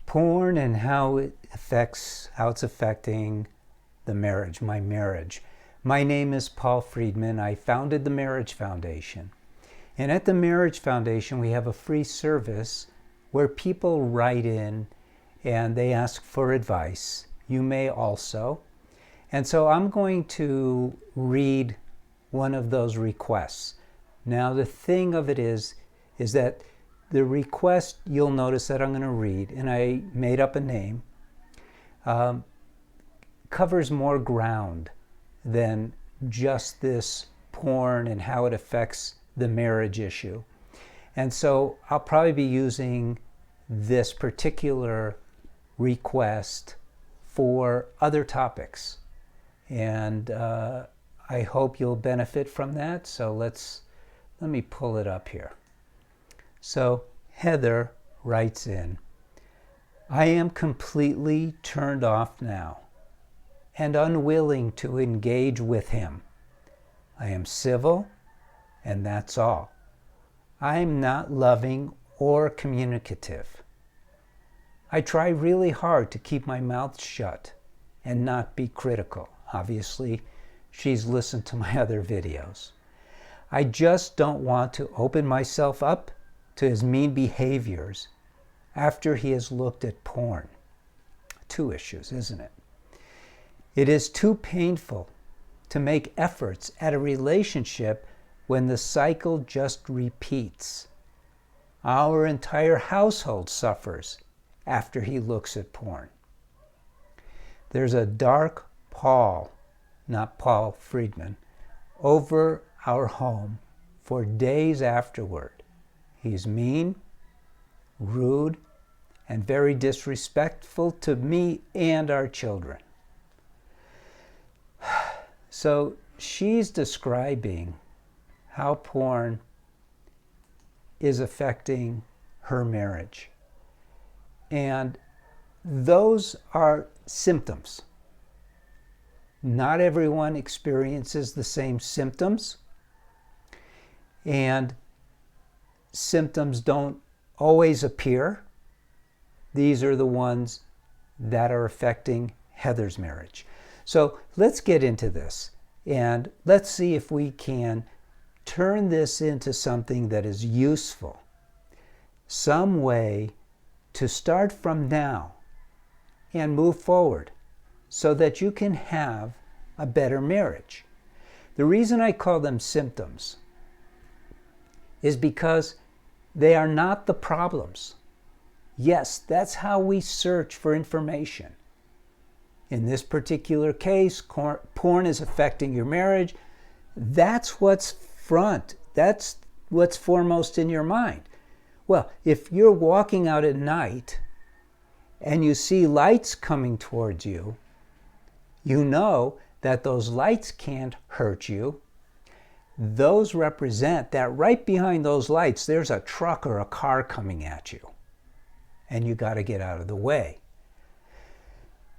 Porn and how it's affecting the marriage, my marriage. My name is Paul Friedman. I founded the Marriage Foundation. And at the Marriage Foundation, we have a free service where people write in and they ask for advice. You may also. And so I'm going to read one of those requests. Now, the thing of it is that the request you'll notice that I'm going to read, and I made up a name, covers more ground than just this porn and how it affects the marriage issue. And so I'll probably be using this particular request for other topics. And I hope you'll benefit from that. So let me pull it up here. So Heather writes in, I am completely turned off now and unwilling to engage with him. I am civil, and that's all. I am not loving or communicative. I try really hard to keep my mouth shut and not be critical. Obviously, she's listened to my other videos. I just don't want to open myself up to his mean behaviors after he has looked at porn. Two issues, isn't it? It is too painful to make efforts at a relationship when the cycle just repeats. Our entire household suffers after he looks at porn. There's a dark pall, not Paul Friedman, over our home for days afterward. He's mean, rude, and very disrespectful to me and our children. So she's describing how porn is affecting her marriage. And those are symptoms. Not everyone experiences the same symptoms. And symptoms don't always appear. These are the ones that are affecting Heather's marriage. So let's get into this and let's see if we can turn this into something that is useful. Some way to start from now and move forward so that you can have a better marriage. The reason I call them symptoms is because they are not the problems. Yes, that's how we search for information. In this particular case, porn is affecting your marriage. That's what's front. That's what's foremost in your mind. Well, if you're walking out at night and you see lights coming towards you, you know that those lights can't hurt you. Those represent that right behind those lights, there's a truck or a car coming at you. And you got to get out of the way.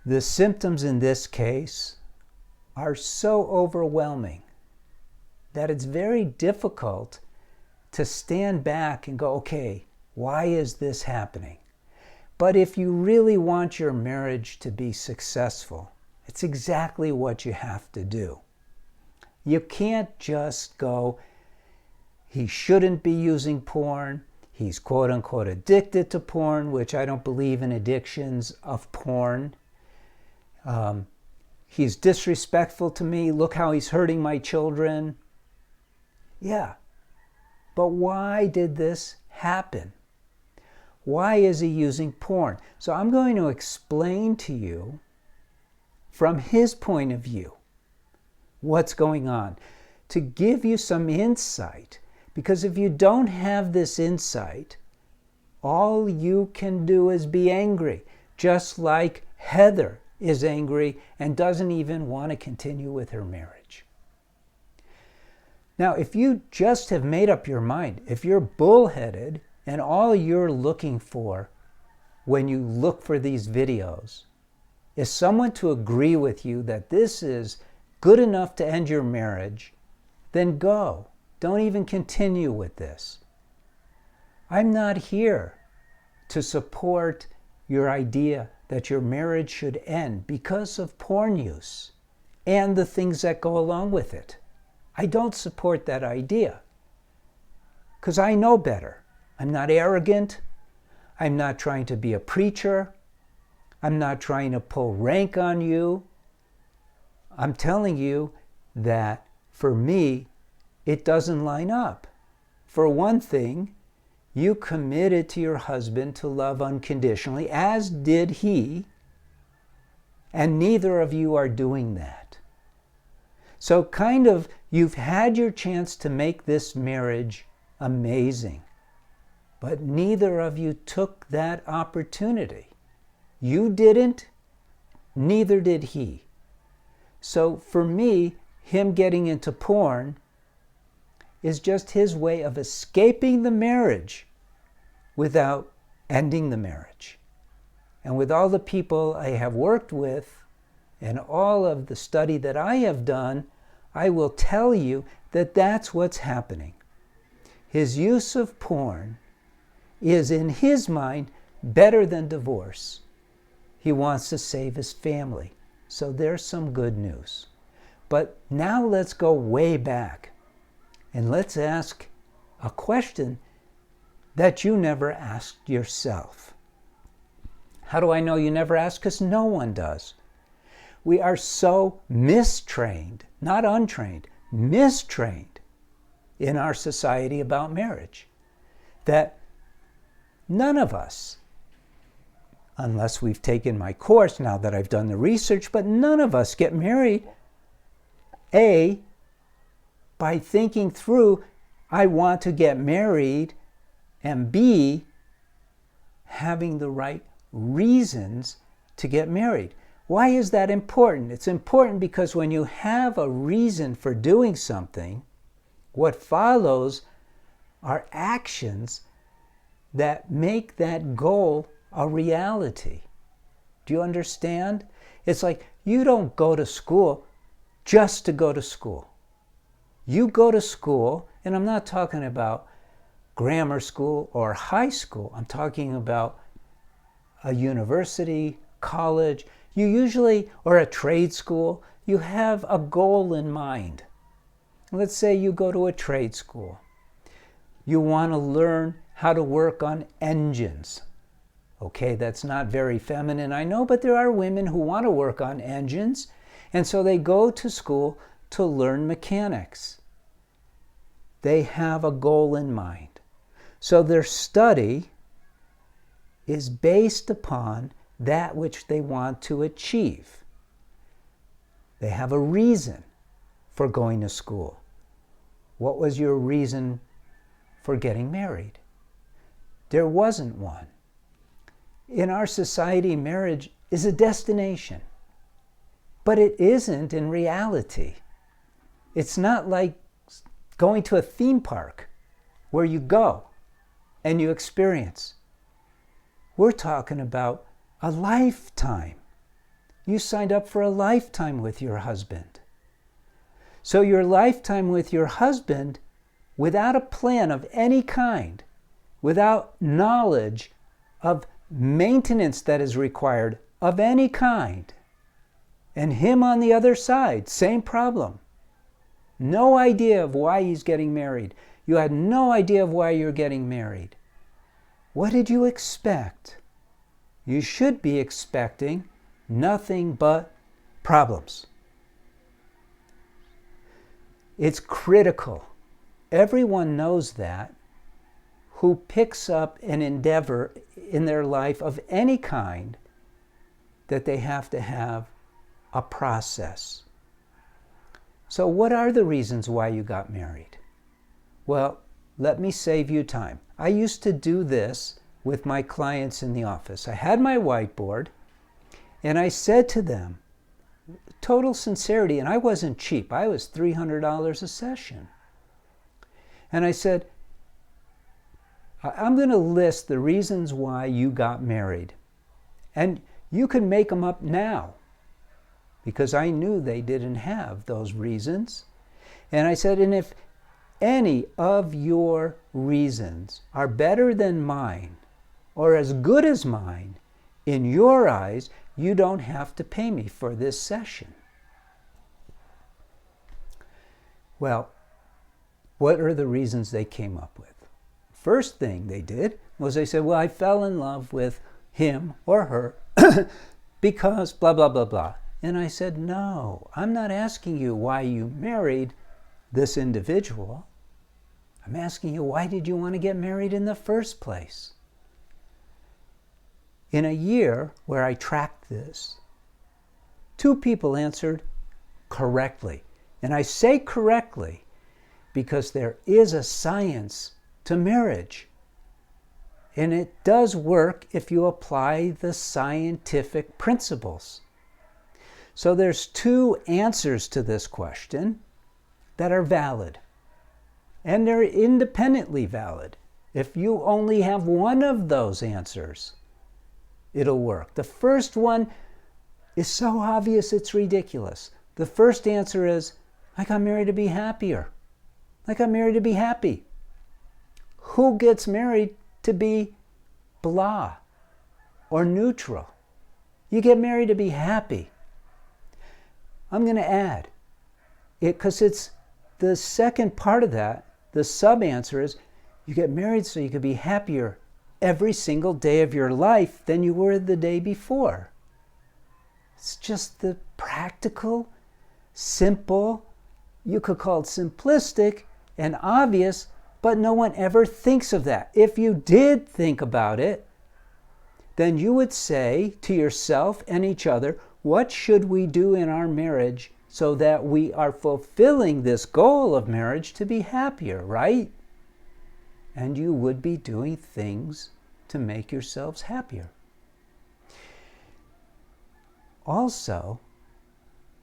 The symptoms in this case are so overwhelming that it's very difficult to stand back and go, okay, why is this happening? But if you really want your marriage to be successful, it's exactly what you have to do. You can't just go, he shouldn't be using porn. He's quote unquote addicted to porn, which I don't believe in addictions of porn. He's disrespectful to me. Look how he's hurting my children. Yeah, but why did this happen? Why is he using porn? So I'm going to explain to you from his point of view what's going on, to give you some insight. Because if you don't have this insight, all you can do is be angry, just like Heather is angry and doesn't even want to continue with her marriage. Now, if you just have made up your mind, if you're bullheaded and all you're looking for when you look for these videos is someone to agree with you that this is good enough to end your marriage, then go. Don't even continue with this. I'm not here to support your idea that your marriage should end because of porn use and the things that go along with it. I don't support that idea because I know better. I'm not arrogant. I'm not trying to be a preacher. I'm not trying to pull rank on you. I'm telling you that for me, it doesn't line up. For one thing, you committed to your husband to love unconditionally, as did he, and neither of you are doing that. So you've had your chance to make this marriage amazing, but neither of you took that opportunity. You didn't, neither did he. So for me, him getting into porn is just his way of escaping the marriage without ending the marriage. And with all the people I have worked with and all of the study that I have done, I will tell you that that's what's happening. His use of porn is, in his mind, better than divorce. He wants to save his family. So there's some good news. But now let's go way back and let's ask a question that you never asked yourself. How do I know you never asked? Because no one does. We are so mistrained, not untrained, mistrained in our society about marriage that none of us, unless we've taken my course now that I've done the research, but none of us get married, A, by thinking through, I want to get married, and B, having the right reasons to get married. Why is that important? It's important because when you have a reason for doing something, what follows are actions that make that goal a reality. Do you understand? It's like you don't go to school just to go to school. You go to school, and I'm not talking about grammar school or high school. I'm talking about a university, college. You usually, or a trade school, you have a goal in mind. Let's say you go to a trade school. You want to learn how to work on engines. Okay, that's not very feminine, I know, but there are women who want to work on engines, and so they go to school to learn mechanics. They have a goal in mind. So their study is based upon that which they want to achieve. They have a reason for going to school. What was your reason for getting married? There wasn't one. In our society, marriage is a destination. But it isn't in reality. It's not like going to a theme park where you go and you experience. We're talking about a lifetime. You signed up for a lifetime with your husband. So your lifetime with your husband, without a plan of any kind, without knowledge of maintenance that is required of any kind, and him on the other side, same problem. No idea of why he's getting married. You had no idea of why you're getting married. What did you expect? You should be expecting nothing but problems. It's critical. Everyone knows that who picks up an endeavor in their life of any kind, that they have to have a process. So what are the reasons why you got married? Well, let me save you time. I used to do this with my clients in the office. I had my whiteboard, and I said to them, total sincerity, and I wasn't cheap. I was $300 a session. And I said, I'm going to list the reasons why you got married. And you can make them up now, because I knew they didn't have those reasons. And I said, and if any of your reasons are better than mine, or as good as mine, in your eyes, you don't have to pay me for this session. Well, what are the reasons they came up with? First thing they did was they said, well, I fell in love with him or her because blah, blah, blah, blah. And I said, no, I'm not asking you why you married this individual. I'm asking you, why did you want to get married in the first place? In a year where I tracked this, 2 people answered correctly. And I say correctly because there is a science to marriage. And it does work if you apply the scientific principles. So there's 2 answers to this question that are valid. And they're independently valid. If you only have one of those answers, it'll work. The first one is so obvious it's ridiculous. The first answer is, I got married to be happier. I got married to be happy. Who gets married to be blah or neutral? You get married to be happy. I'm going to add it because it's the second part of that. The sub answer is you get married so you can be happier every single day of your life than you were the day before. It's just the practical, simple, you could call it simplistic and obvious, but no one ever thinks of that. If you did think about it, then you would say to yourself and each other, what should we do in our marriage so that we are fulfilling this goal of marriage to be happier, right? And you would be doing things to make yourselves happier. Also,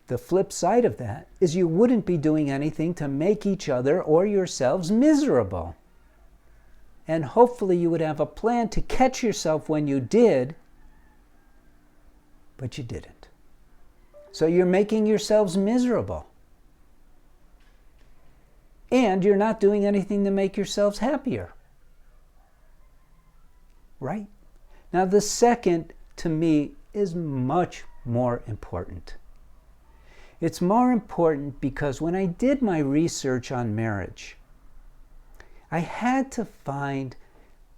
the flip side of that is you wouldn't be doing anything to make each other or yourselves miserable. And hopefully you would have a plan to catch yourself when you did, but you didn't. So you're making yourselves miserable. And you're not doing anything to make yourselves happier. Right? Now the second, to me, is much more important. It's more important because when I did my research on marriage, I had to find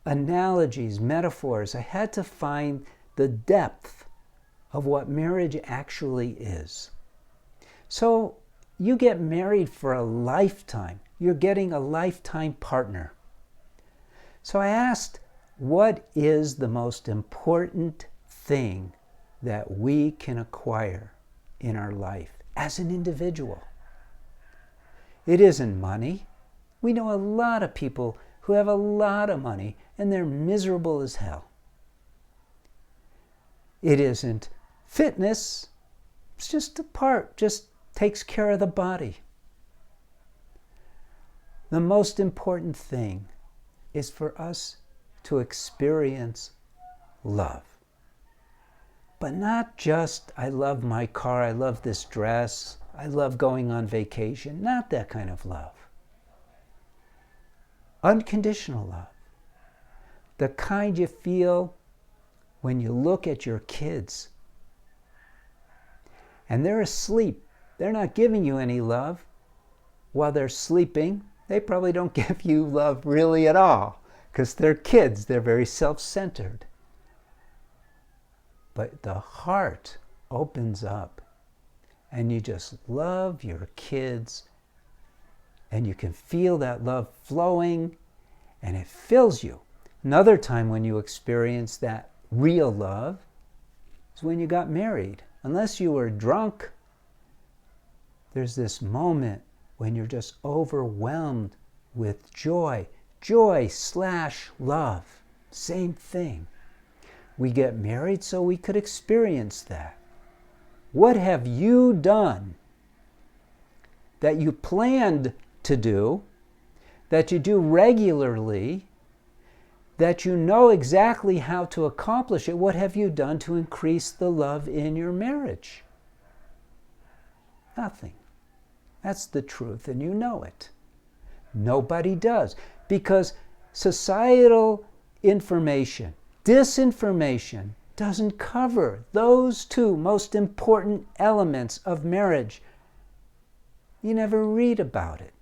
analogies, metaphors. I had to find the depth of what marriage actually is. So you get married for a lifetime. You're getting a lifetime partner. So I asked, what is the most important thing that we can acquire in our life as an individual? It isn't money. We know a lot of people who have a lot of money and they're miserable as hell. It isn't fitness. It's just a part, just takes care of the body. The most important thing is for us to experience love. But not just, I love my car, I love this dress, I love going on vacation. Not that kind of love. Unconditional love. The kind you feel when you look at your kids and they're asleep. They're not giving you any love. While they're sleeping, they probably don't give you love really at all because they're kids. They're very self-centered. But the heart opens up and you just love your kids and you can feel that love flowing and it fills you. Another time when you experience that real love is when you got married. Unless you were drunk, there's this moment when you're just overwhelmed with joy. Joy/love. Same thing. We get married so we could experience that. What have you done that you planned to do, that you do regularly, that you know exactly how to accomplish it? What have you done to increase the love in your marriage? Nothing. That's the truth, and you know it. Nobody does, because societal information, disinformation, doesn't cover those two most important elements of marriage. You never read about it.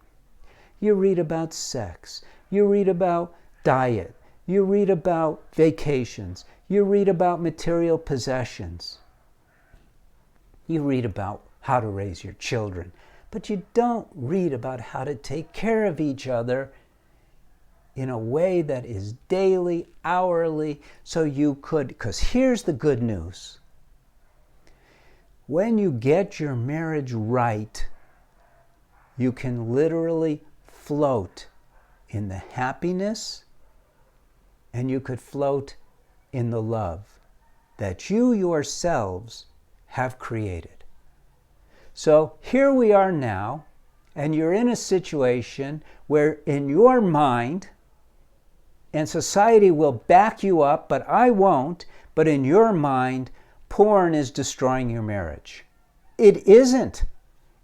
You read about sex. You read about diet. You read about vacations. You read about material possessions. You read about how to raise your children. But you don't read about how to take care of each other in a way that is daily, hourly, so you could, because here's the good news. When you get your marriage right, you can literally float in the happiness, and you could float in the love that you yourselves have created. So here we are now, and you're in a situation where in your mind, and society will back you up, but I won't, but in your mind, porn is destroying your marriage. It isn't.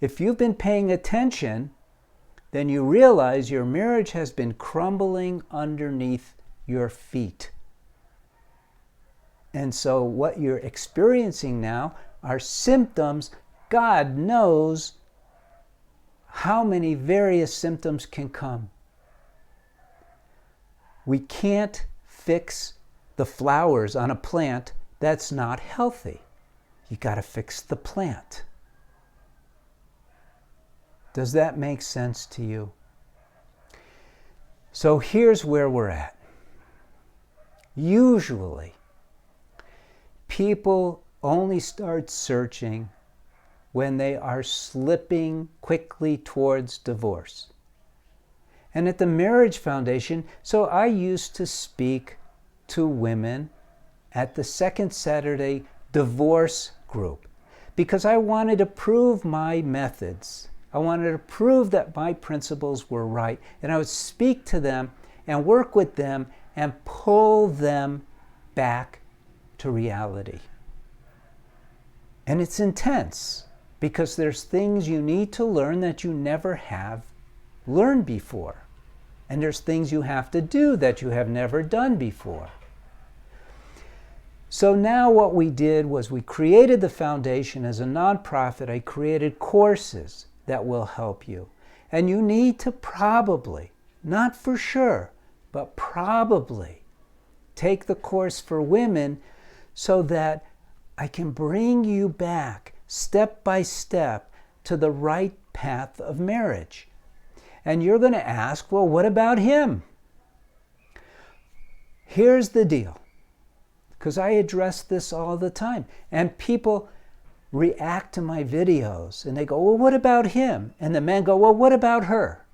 If you've been paying attention, then you realize your marriage has been crumbling underneath your feet. And so what you're experiencing now are symptoms. God knows how many various symptoms can come. We can't fix the flowers on a plant that's not healthy. You got to fix the plant. Does that make sense to you? So here's where we're at. Usually, people only start searching when they are slipping quickly towards divorce. And at the Marriage Foundation, so I used to speak to women at the Second Saturday divorce group because I wanted to prove my methods. I wanted to prove that my principles were right. And I would speak to them and work with them and pull them back to reality. And it's intense because there's things you need to learn that you never have learned before. And there's things you have to do that you have never done before. So now what we did was we created the foundation as a nonprofit. I created courses that will help you. And you need to probably, not for sure, but probably take the course for women so that I can bring you back step by step to the right path of marriage. And you're going to ask, well, what about him? Here's the deal, because I address this all the time. And people react to my videos and they go, well, what about him? And the men go, well, what about her?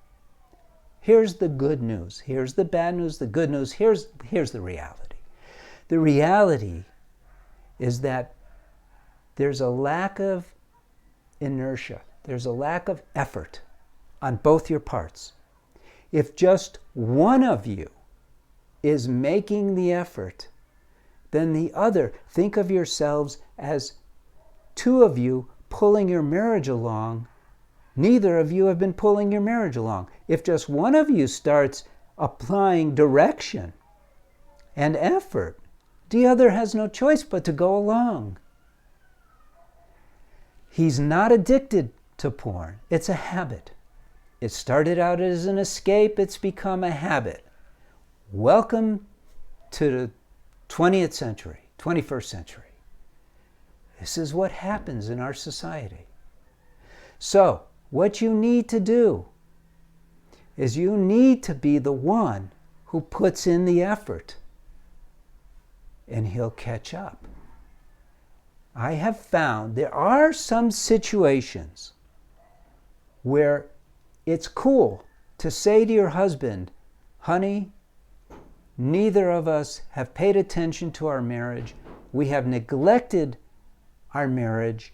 Here's the good news. Here's the bad news, the good news. Here's the reality. The reality is that there's a lack of inertia. There's a lack of effort on both your parts. If just one of you is making the effort, then the other, think of yourselves as two of you pulling your marriage along. Neither of you have been pulling your marriage along. If just one of you starts applying direction and effort, the other has no choice but to go along. He's not addicted to porn. It's a habit. It started out as an escape. It's become a habit. Welcome to the 20th century, 21st century. This is what happens in our society. So, what you need to do is you need to be the one who puts in the effort, and he'll catch up. I have found there are some situations where it's cool to say to your husband, honey, neither of us have paid attention to our marriage. We have neglected our marriage.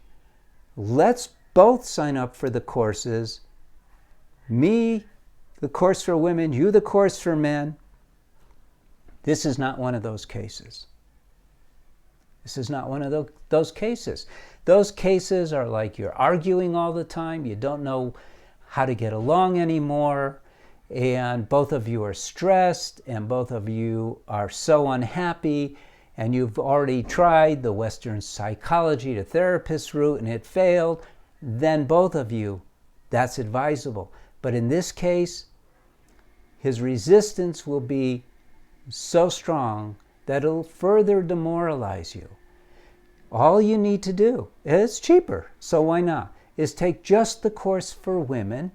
Let's both sign up for the courses. Me, the course for women, you, the course for men. This is not one of those cases. This is not one of those cases. Those cases are like you're arguing all the time. You don't know how to get along anymore. And both of you are stressed. And both of you are so unhappy. and you've already tried the Western psychology to therapist route and it failed, then both of you, that's advisable. But in this case, his resistance will be so strong that it'll further demoralize you. All you need to do, it's cheaper, so why not, is take just the course for women,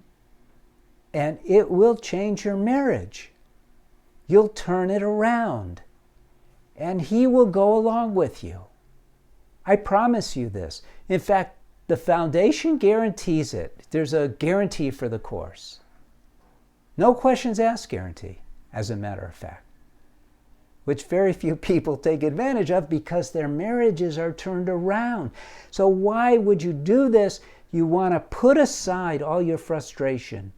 and it will change your marriage. You'll turn it around, and he will go along with you. I promise you this. In fact, the foundation guarantees it. There's a guarantee for the course. No questions asked guarantee, as a matter of fact, which very few people take advantage of because their marriages are turned around. So why would you do this? You want to put aside all your frustration,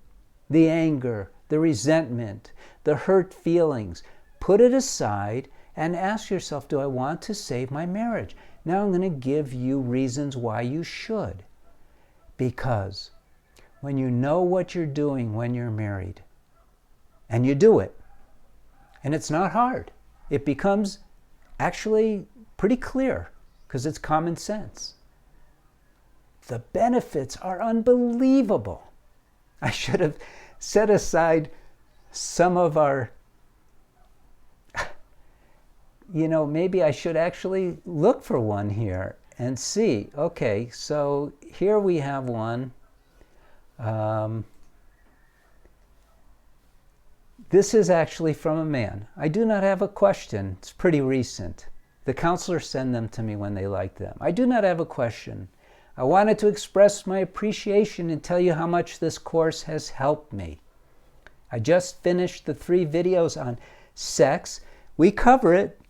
the anger, the resentment, the hurt feelings. Put it aside and ask yourself, do I want to save my marriage? Now I'm going to give you reasons why you should. Because when you know what you're doing when you're married, and you do it, and it's not hard, it becomes actually pretty clear because it's common sense. The benefits are unbelievable. I should have set aside some of our, maybe I should actually look for one here and see. Okay, so here we have one. This is actually from a man. I do not have a question. It's pretty recent. The counselors send them to me when they like them. I do not have a question. I wanted to express my appreciation and tell you how much this course has helped me. I just finished the 3 videos on sex. We cover it.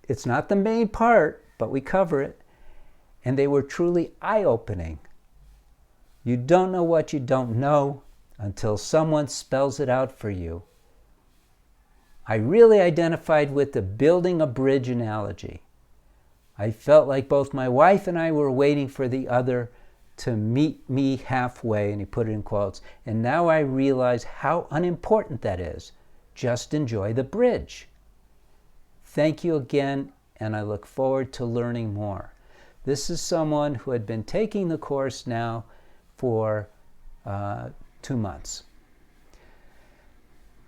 It's not the main part, but we cover it. And they were truly eye-opening. You don't know what you don't know until someone spells it out for you. I really identified with the building a bridge analogy. I felt like both my wife and I were waiting for the other to meet me halfway, and he put it in quotes. And now I realize how unimportant that is. Just enjoy the bridge. Thank you again, and I look forward to learning more. This is someone who had been taking the course now for 2 months.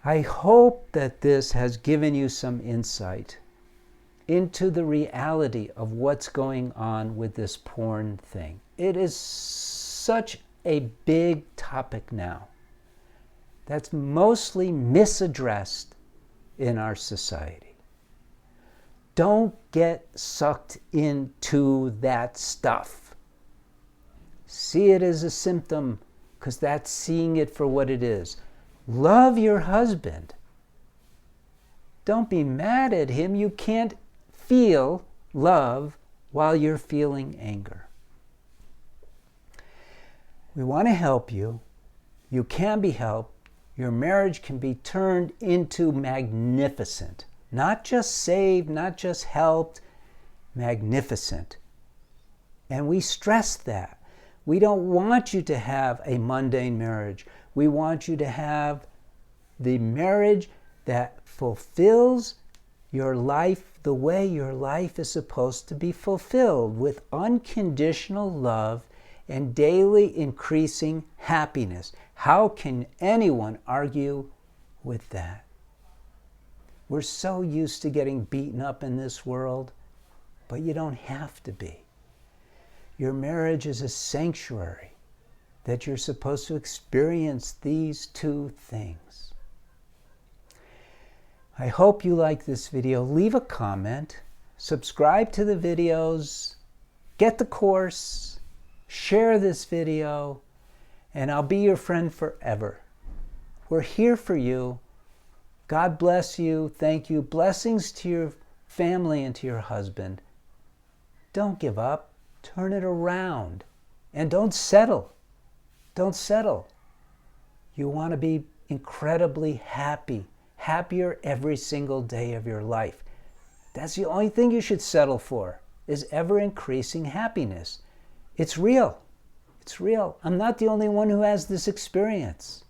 I hope that this has given you some insight into the reality of what's going on with this porn thing. It is such a big topic now that's mostly misaddressed in our society. Don't get sucked into that stuff. See it as a symptom, because that's seeing it for what it is. Love your husband. Don't be mad at him. You can't feel love while you're feeling anger. We want to help you. You can be helped. Your marriage can be turned into magnificent. Not just saved, not just helped, magnificent. And we stress that. We don't want you to have a mundane marriage. We want you to have the marriage that fulfills your life the way your life is supposed to be fulfilled, with unconditional love and daily increasing happiness. How can anyone argue with that? We're so used to getting beaten up in this world, but you don't have to be. Your marriage is a sanctuary that you're supposed to experience these 2 things. I hope you like this video. Leave a comment, subscribe to the videos, get the course, share this video, and I'll be your friend forever. We're here for you. God bless you. Thank you. Blessings to your family and to your husband. Don't give up. Turn it around. And don't settle. Don't settle. You want to be incredibly happy, happier every single day of your life. That's the only thing you should settle for, is ever-increasing happiness. It's real. It's real. I'm not the only one who has this experience.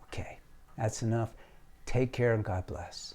Okay, that's enough. Take care and God bless.